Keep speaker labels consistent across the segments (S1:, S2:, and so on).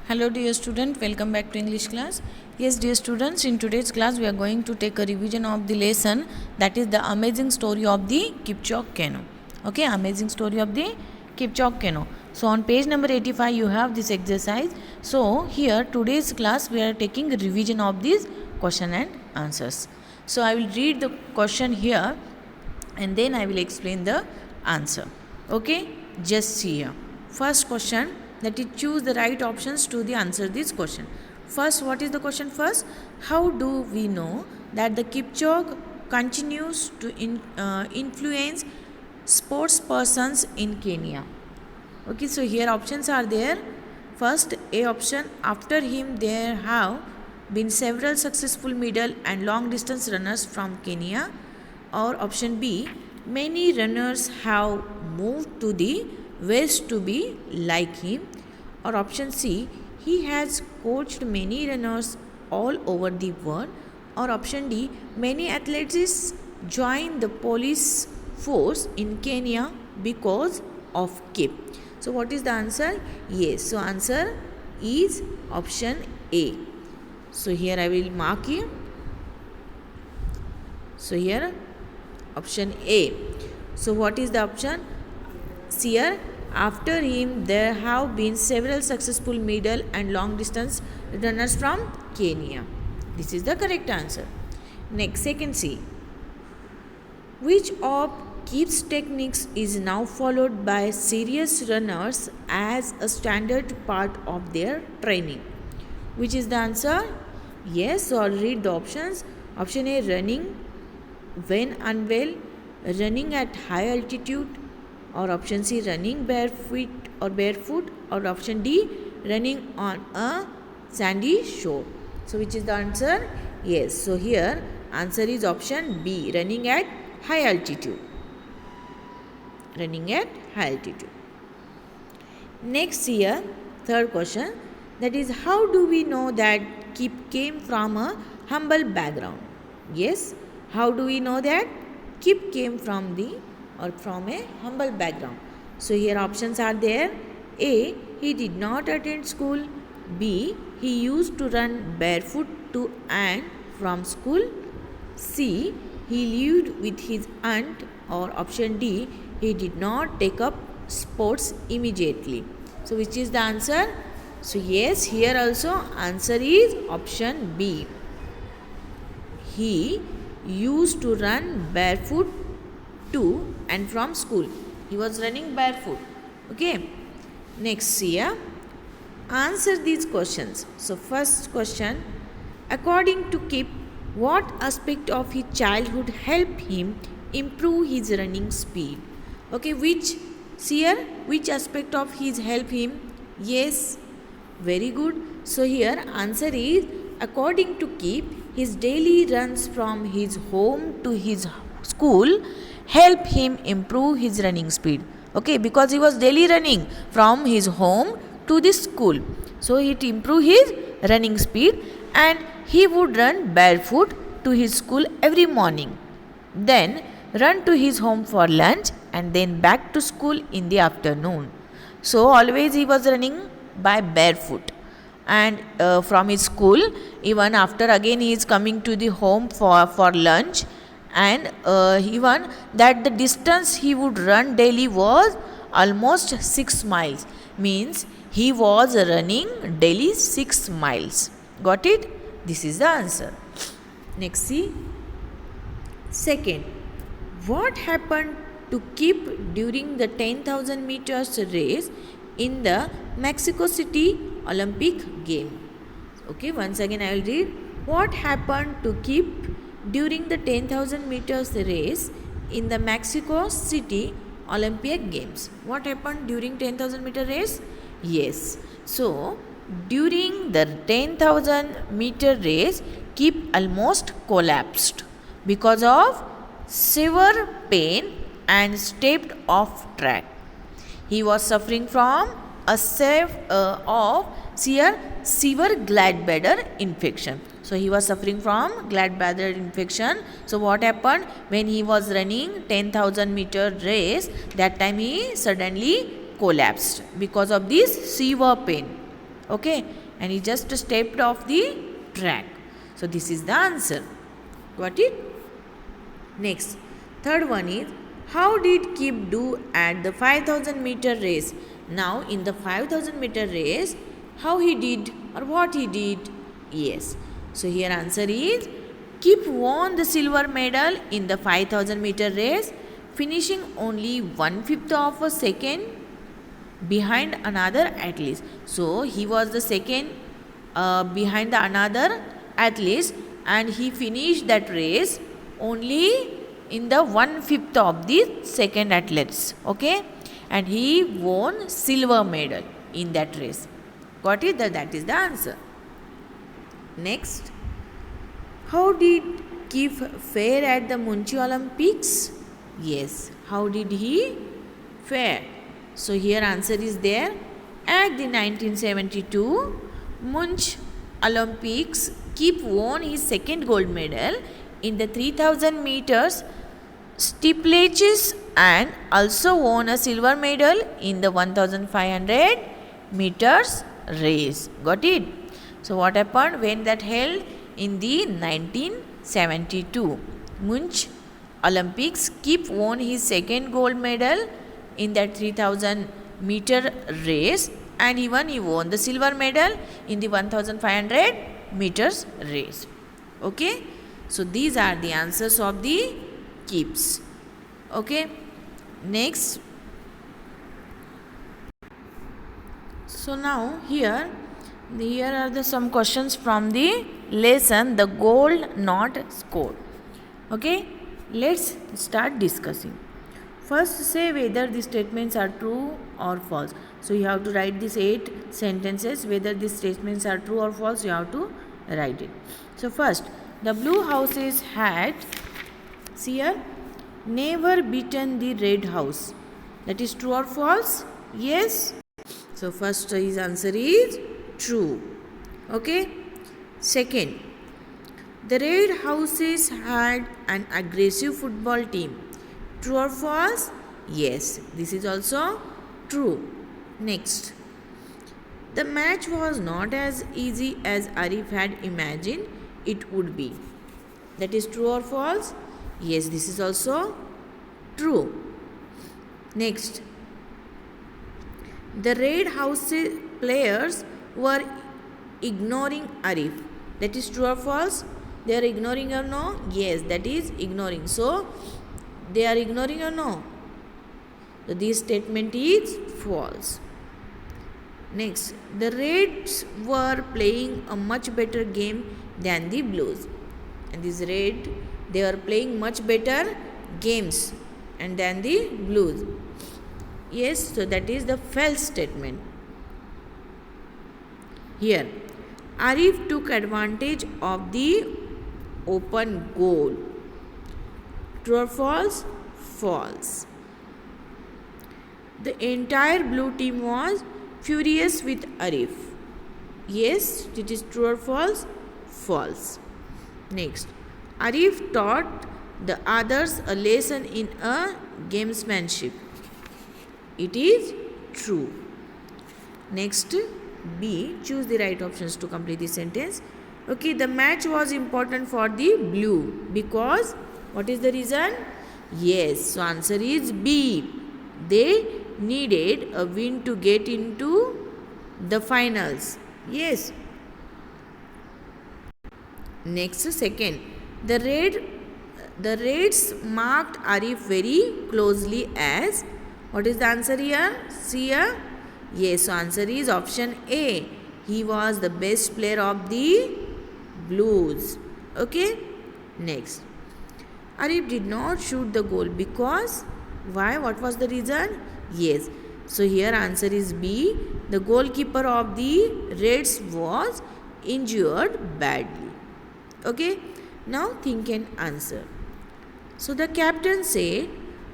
S1: Hello dear student, welcome back to English class. Yes dear students, in today's class we are going to take a revision of the lesson, that is the amazing story of the Kipchoge canoe. Okay, amazing story of the Kipchoge canoe. So on page number 85 you have this exercise. So here today's class we are taking a revision of these question and answers. So I will read the question here and then I will explain the answer. Okay, just see here. First question, that is choose the right options to the answer this question. First, what is the question first? How do we know that the Kipchoge continues to influence sports persons in Kenya? Okay, so here options are there. First, A option, after him there have been several successful middle and long distance runners from Kenya. Or option B, many runners have moved to the west to be like him. Or option C, he has coached many runners all over the world. Or option D, many athletes joined the police force in Kenya because of Kip. So what is the answer? Yes, so answer is option A. So here I will mark here. So here option A. So what is the option? Here, after him there have been several successful middle and long distance runners from Kenya. This is the correct answer. Next, second C. Which of Kip's techniques is now followed by serious runners as a standard part of their training? Which is the answer? Yes, so I'll read the options. Option A, running when unwell, running at high altitude. Or option C, running barefoot. Or option D, running on a sandy shore. So which is the answer? Yes, so here answer is option B, running at high altitude. Running at high altitude. Next here, third question, that is how do we know that Kip came from a humble background? Yes, how do we know that Kip came from a humble background? So here options are there. A, he did not attend school. B, he used to run barefoot to and from school. C, he lived with his aunt. Or option D, he did not take up sports immediately. So which is the answer? So yes, here also answer is option B. He used to run barefoot to and from school. He was running barefoot. Okay. Next here, answer these questions. So first question, according to Kip, what aspect of his childhood helped him improve his running speed? Okay, which aspect of his help him? Yes, very good. So here answer is, according to Kip, his daily runs from his home to his school help him improve his running speed. Okay, because he was daily running from his home to the school, so it improved his running speed. And he would run barefoot to his school every morning, then run to his home for lunch, and then back to school in the afternoon. So always he was running by barefoot, and from his school, even after again he is coming to the home for lunch. And even that the distance he would run daily was almost 6 miles, means he was running daily 6 miles. Got it? This is the answer. Next, see. Second, what happened to Kip during the 10,000 meters race in the Mexico City Olympic game? Okay, once again I will read. What happened to Kip during the 10,000 meters race in the Mexico City Olympic Games? What happened during 10,000 meter race? Yes. So, during the 10,000 meter race, Kip almost collapsed because of severe pain and stepped off track. He was suffering from a severe gallbladder infection. So he was suffering from gallbladder infection. So what happened when he was running 10,000 meter race? That time he suddenly collapsed because of this severe pain. Okay, and he just stepped off the track. So this is the answer. Got it? Next, third one is, how did Kip do at the 5000 meter race? Now in the 5000 meter race, how he did or what he did? Yes. So here answer is, Kip won the silver medal in the 5000 meter race, finishing only 1/5 of a second behind another athlete. So he was the second behind the another athlete, and he finished that race only in the 1/5 of the second athletes. Okay, and he won silver medal in that race. Got it? That is the answer. Next, how did Kip fare at the Munich Olympics? Yes, how did he fare? So here answer is there. At the 1972 Munich Olympics, Kip won his second gold medal in the 3000 meters steeplechase and also won a silver medal in the 1500 meters race. Got it? So what happened when that held in the 1972 Munich Olympics? Kip won his second gold medal in that 3000 meter race, and even he won the silver medal in the 1500 meters race. Okay, so these are the answers of the Kips. Okay, next. So now here are some questions from the lesson, the gold not scored. Okay, let's start discussing. First, say whether the statements are true or false. So you have to write these 8 sentences. Whether these statements are true or false, you have to write it. So first, the blue houses had, see here, never beaten the red house. That is true or false? Yes. So first his answer is true. Okay. Second, the red houses had an aggressive football team. True or false? Yes, this is also true. Next, the match was not as easy as Arif had imagined it would be. That is true or false? Yes, this is also true. Next, the red house players were ignoring Arif. That is true or false? They are ignoring or no? Yes, that is ignoring. So they are ignoring or no? So this statement is false. Next, the Reds were playing a much better game than the Blues. And this Red, they are playing much better games and than the Blues. Yes, so that is the false statement. Here, Arif took advantage of the open goal. True or false? False. The entire blue team was furious with Arif. Yes, it is true or false? False. Next, Arif taught the others a lesson in a gamesmanship. It is true. Next, B. Choose the right options to complete the sentence. Okay, the match was important for the blue because, what is the reason? Yes, so answer is B. They needed a win to get into the finals. Yes. Next, second, the Reds marked Arif very closely as, what is the answer here? See here? Yes, so answer is option A. He was the best player of the Blues. Okay. Next, Arif did not shoot the goal because, why? What was the reason? Yes. So here answer is B. The goalkeeper of the Reds was injured badly. Okay. Now think and answer. So the captain said,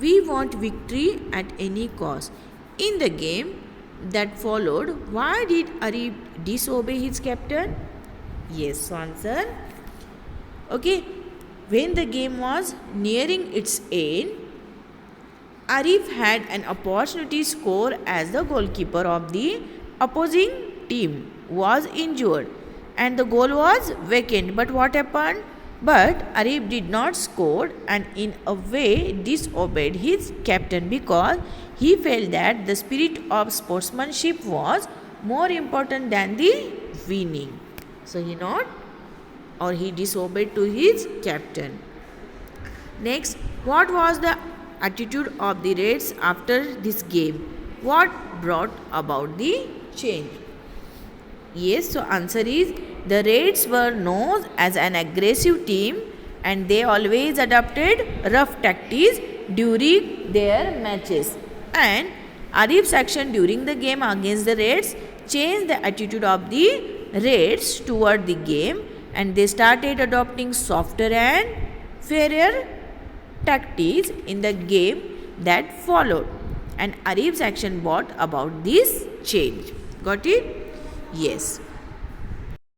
S1: we want victory at any cost. In the game that followed, why did Arif disobey his captain? Yes, so answer. Okay. When the game was nearing its end, Arif had an opportunity to score as the goalkeeper of the opposing team. was injured and the goal was vacant. But what happened? But Arif did not score and in a way disobeyed his captain because he felt that the spirit of sportsmanship was more important than the winning. So he disobeyed to his captain. Next, what was the attitude of the Reds after this game? What brought about the change? Yes, so answer is the Reds were known as an aggressive team and they always adopted rough tactics during their matches. And Arif's action during the game against the Reds changed the attitude of the Reds toward the game and they started adopting softer and fairer tactics in the game that followed. And Arif's action brought about this change. Got it? Yes.